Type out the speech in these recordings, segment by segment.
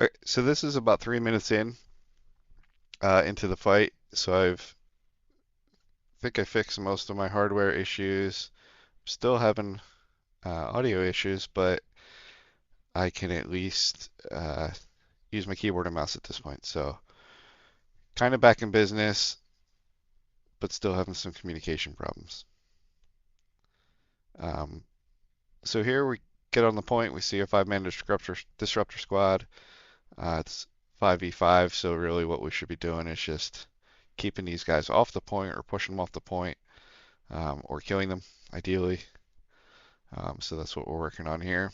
Okay, so this is about 3 minutes into the fight. So think I fixed most of my hardware issues. Still having audio issues, but I can at least use my keyboard and mouse at this point. So kind of back in business, but still having some communication problems. Um, so here we get on the point. We see a five-man disruptor squad. It's 5v5, so really what we should be doing is just keeping these guys off the point or pushing them off the point, or killing them, ideally. So that's what we're working on here.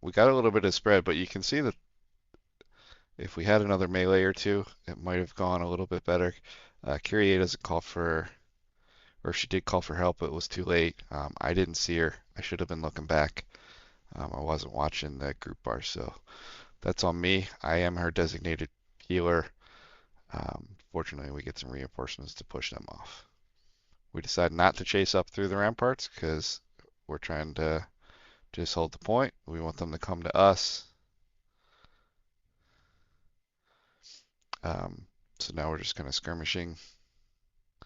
We got a little bit of spread, but you can see that if we had another melee or two, it might have gone a little bit better. Kyrie doesn't call for, or if she did call for help, it was too late. I didn't see her. I should have been looking back. I wasn't watching the group bar, so that's on me. I am her designated healer. Fortunately, we get some reinforcements to push them off. We decide not to chase up through the ramparts because we're trying to just hold the point. We want them to come to us. Um, so now we're just kind of skirmishing. I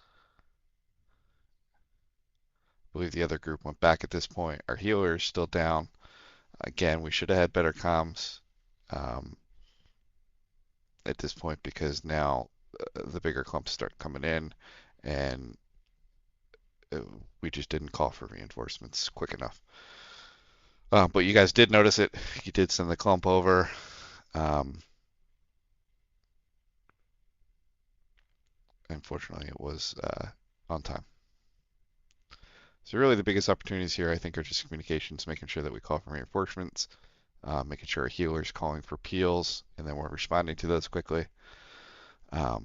believe the other group went back at this point. Our healer is still down. Again, we should have had better comms um, at this point because now the bigger clumps start coming in, and uh, we just didn't call for reinforcements quick enough. But you guys did notice it. You did send the clump over. Um, Unfortunately, it was on time. So really, the biggest opportunities here, I think, are just communications, making sure that we call for reinforcements, making sure our healer's calling for peels, and then we're responding to those quickly. But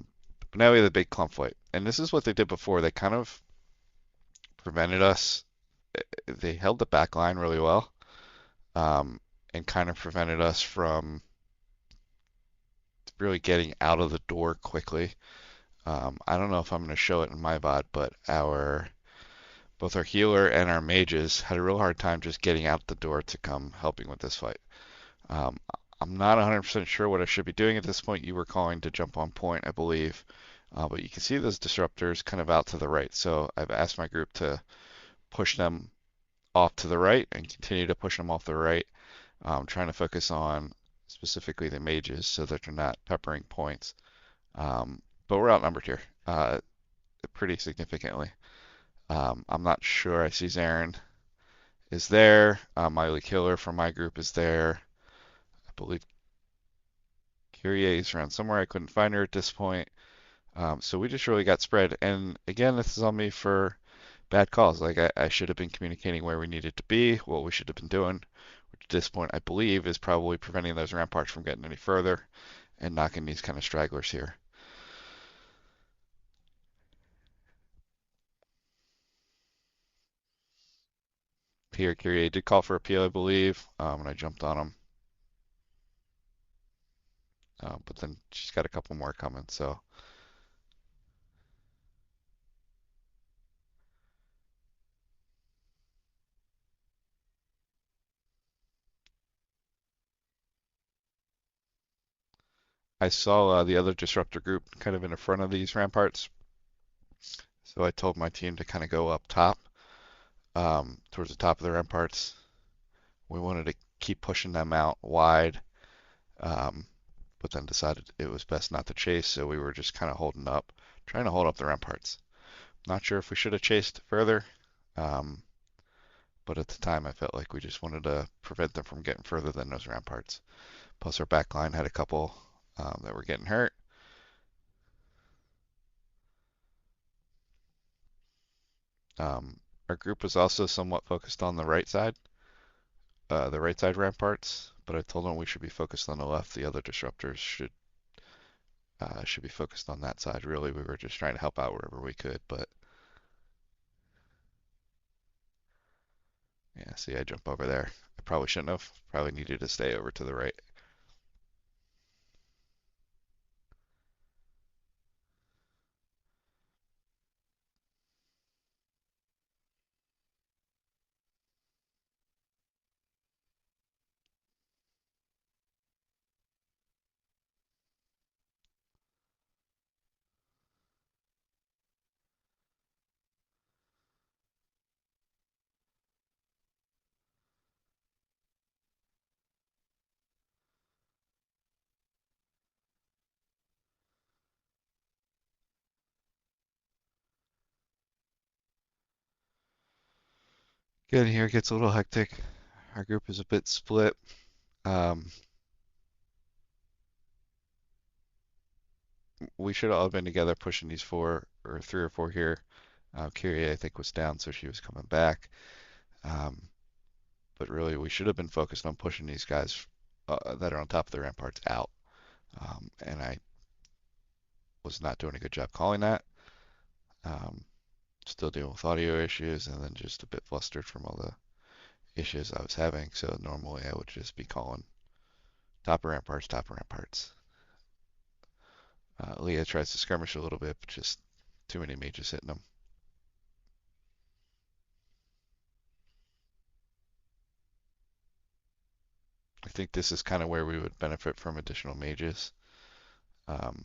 now we have the big clump fight, and this is what they did before. They kind of prevented us. They held the back line really well, um, and kind of prevented us from really getting out of the door quickly. I don't know if I'm going to show it in my VOD, but our both our healer and our mages had a real hard time just getting out the door to come helping with this fight. Um, I'm not 100% sure what I should be doing at this point. You were calling to jump on point, I believe, but you can see those disruptors kind of out to the right. So I've asked my group to push them off to the right and continue to push them off the right, trying to focus on specifically the mages so that they're not peppering points. But we're outnumbered here pretty significantly. I'm not sure. I see Zarin is there. Miley Killer from my group is there. I believe Kyrie is around somewhere. I couldn't find her at this point. So we just really got spread. And again, this is on me for bad calls. Like I should have been communicating where we needed to be, what we should have been doing, which at this point I believe is probably preventing those ramparts from getting any further and knocking these kind of stragglers here. Here, Kyrie did call for a peel, I believe, and I jumped on him. But then she's got a couple more coming, so I saw the other disruptor group kind of in the front of these ramparts, so I told my team to kind of go up top, towards the top of the ramparts. We wanted to keep pushing them out wide, um, but then decided it was best not to chase, so we were just kind of holding up, trying to hold up the ramparts. Not sure if we should have chased further, um, but at the time I felt like we just wanted to prevent them from getting further than those ramparts. Plus our back line had a couple that were getting hurt. Um, our group was also somewhat focused on the right side ramparts, but I told them we should be focused on the left. The other disruptors should be focused on that side. Really, we were just trying to help out wherever we could, but yeah, see, I jump over there. I probably shouldn't have. Probably needed to stay over to the right. Getting here gets a little hectic. Our group is a bit split. Um, we should all have been together pushing these four or three or four here. Kyrie, I think, was down, so she was coming back. Um, but really, we should have been focused on pushing these guys that are on top of the ramparts out. And I was not doing a good job calling that. Um, Still dealing with audio issues, and then just a bit flustered from all the issues I was having. So normally I would just be calling top of ramparts, top of ramparts. Leah tries to skirmish a little bit, but just too many mages hitting them. I think this is kind of where we would benefit from additional mages. Um,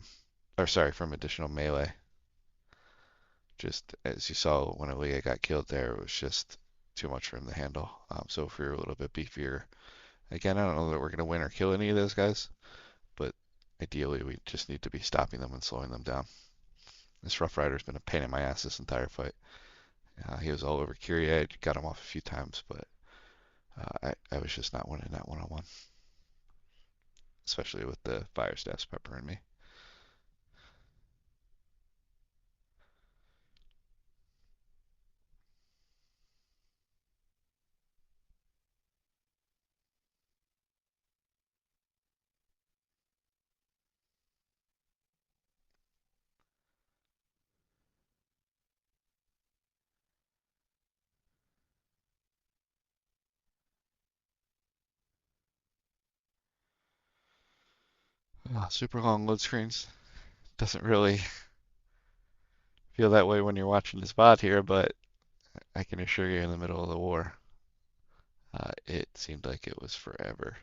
or sorry, from additional melee. Just as you saw when Aaliyah got killed there, it was just too much for him to handle. So if we were a little bit beefier, again, I don't know that we're going to win or kill any of those guys, but ideally we just need to be stopping them and slowing them down. This Rough Rider's been a pain in my ass this entire fight. He was all over Kyrie, got him off a few times, but I was just not winning that one-on-one, especially with the fire staffs peppering me. Super long load screens. Doesn't really feel that way when you're watching this bot here, but I can assure you in the middle of the war, it seemed like it was forever.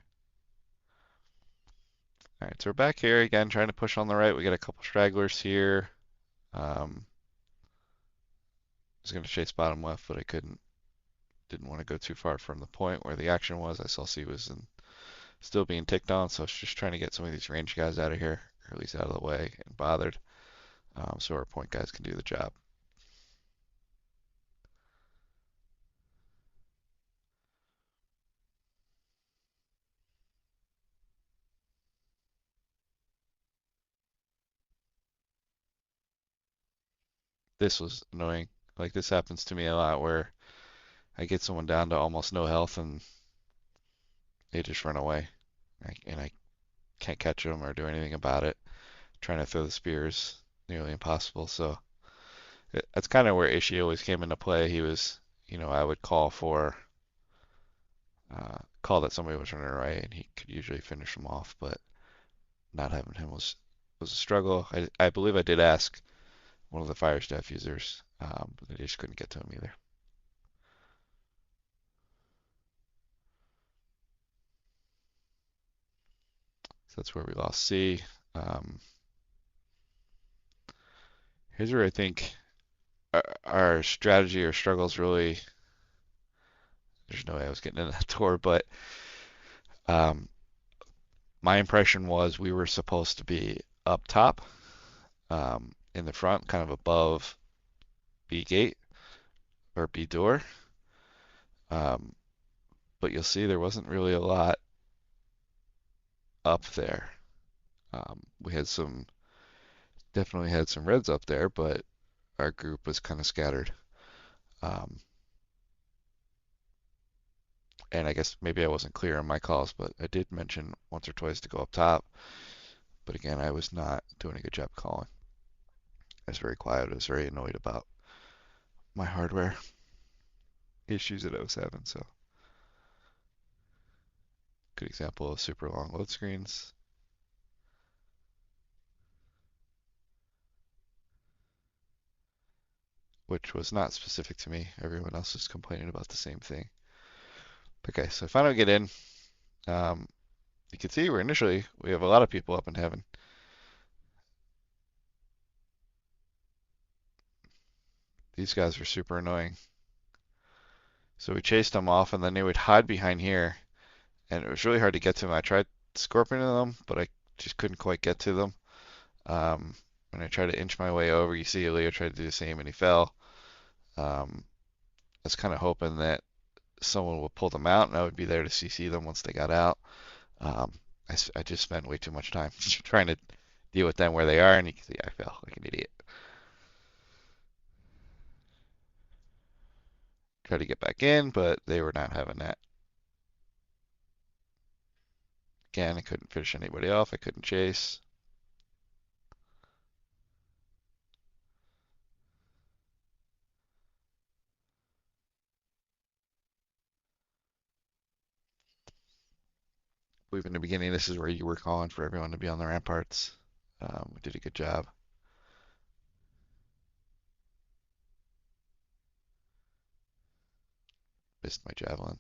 All right, so we're back here again, trying to push on the right. We got a couple stragglers here. I was going to chase bottom left, but I couldn't. Didn't want to go too far from the point where the action was. I saw C was still being ticked on, so I was just trying to get some of these range guys out of here, or at least out of the way, and bothered, so our point guys can do the job. This was annoying. Like this happens to me a lot where I get someone down to almost no health and they just run away, and I can't catch them or do anything about it. Trying to throw the spears nearly impossible. So that's kind of where Ishii always came into play. He was, I would call that somebody was running away, and he could usually finish them off. But not having him was a struggle. I believe I did ask one of the fire staff users, but they just couldn't get to him either. So that's where we lost C. Um, Here's where I think our strategy or struggles really. There's no way I was getting in that door, but um, my impression was we were supposed to be up top in the front, kind of above B gate or B door. Um, but you'll see there wasn't really a lot up there. We had definitely had some reds up there, but our group was kind of scattered. Um, and I guess maybe I wasn't clear on my calls, but I did mention once or twice to go up top. But again, I was not doing a good job calling. I was very quiet. I was very annoyed about my hardware issues that I was having. So, good example of super long load screens, which was not specific to me. Everyone else was complaining about the same thing. Okay, so I finally get in. Um, you can see we have a lot of people up in heaven. These guys were super annoying. So we chased them off, and then they would hide behind here, and it was really hard to get to them. I tried scorpioning them, but I just couldn't quite get to them. When I tried to inch my way over, you see Leo tried to do the same, and he fell. I was kind of hoping that someone would pull them out, and I would be there to CC them once they got out. Um, I just spent way too much time trying to deal with them where they are, and you can see I fell like an idiot. Tried to get back in, but they were not having that. Again, I couldn't finish anybody off. I couldn't chase. I believe in the beginning, this is where you were calling for everyone to be on the ramparts. We did a good job. Missed my javelin.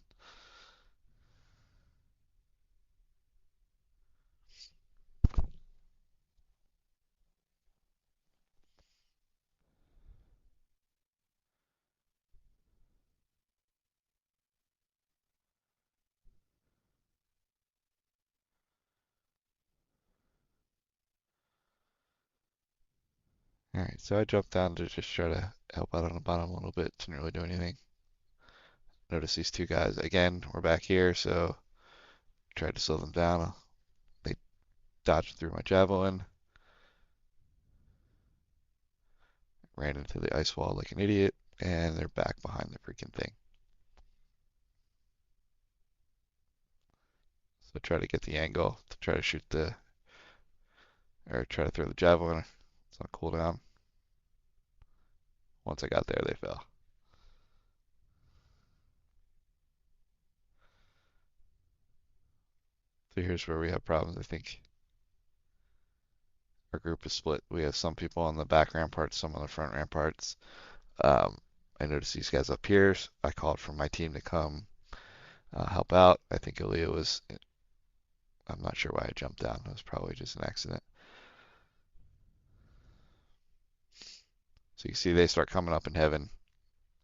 All right, so I jumped down to just try to help out on the bottom a little bit. Didn't really do anything. Notice these two guys again. We're back here, so tried to slow them down. They dodged through my javelin. Ran into the ice wall like an idiot, and they're back behind the freaking thing. So try to get the angle to try to shoot or try to throw the javelin. It's on cooldown. Once I got there, they fell. So here's where we have problems. I think our group is split. We have some people on the back ramparts, some on the front ramparts. Um, I noticed these guys up here. I called for my team to come help out. I think Aaliyah was, I'm not sure why I jumped down. It was probably just an accident. So you can see they start coming up in heaven.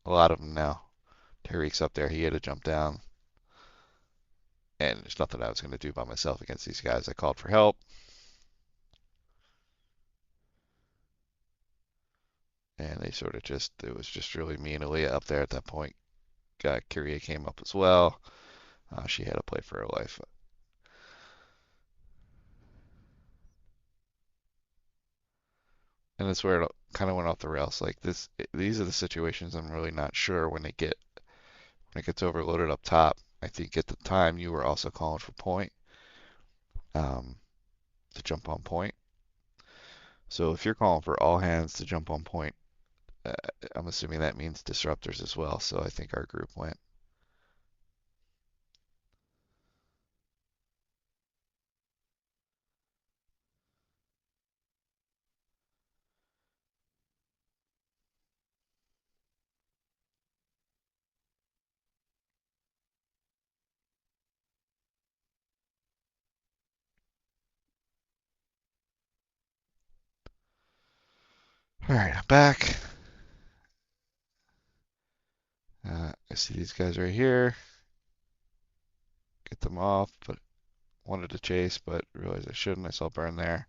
A lot of them now. Tariq's up there. He had to jump down. And there's nothing I was going to do by myself against these guys. I called for help. And they sort of just, it was just really me and Aaliyah up there at that point. Kyria came up as well. She had to play for her life. And that's where it kind of went off the rails. Like this, these are the situations I'm really not sure when it gets overloaded up top. I think at the time you were also calling for point, um, to jump on point. So if you're calling for all hands to jump on point, uh, I'm assuming that means disruptors as well. So I think our group went. All right, I'm back. I see these guys right here. Get them off, but wanted to chase, but realized I shouldn't. I saw burn there.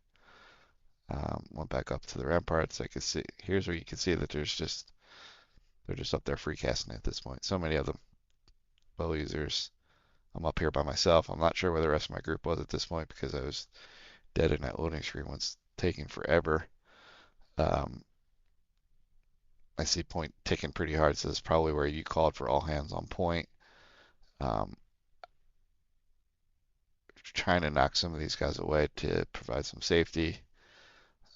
Went back up to the ramparts. I could see. Here's where you can see that they're just up there free casting at this point. So many of them. Bow users. I'm up here by myself. I'm not sure where the rest of my group was at this point because I was dead in that loading screen was taking forever. Um, I see point ticking pretty hard, so this is probably where you called for all hands on point. Um, Trying to knock some of these guys away to provide some safety.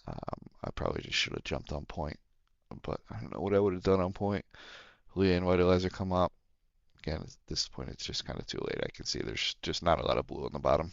I probably just should have jumped on point, but I don't know what I would have done on point. Leah and White Laser come up. Again, at this point, it's just kind of too late. I can see there's just not a lot of blue on the bottom.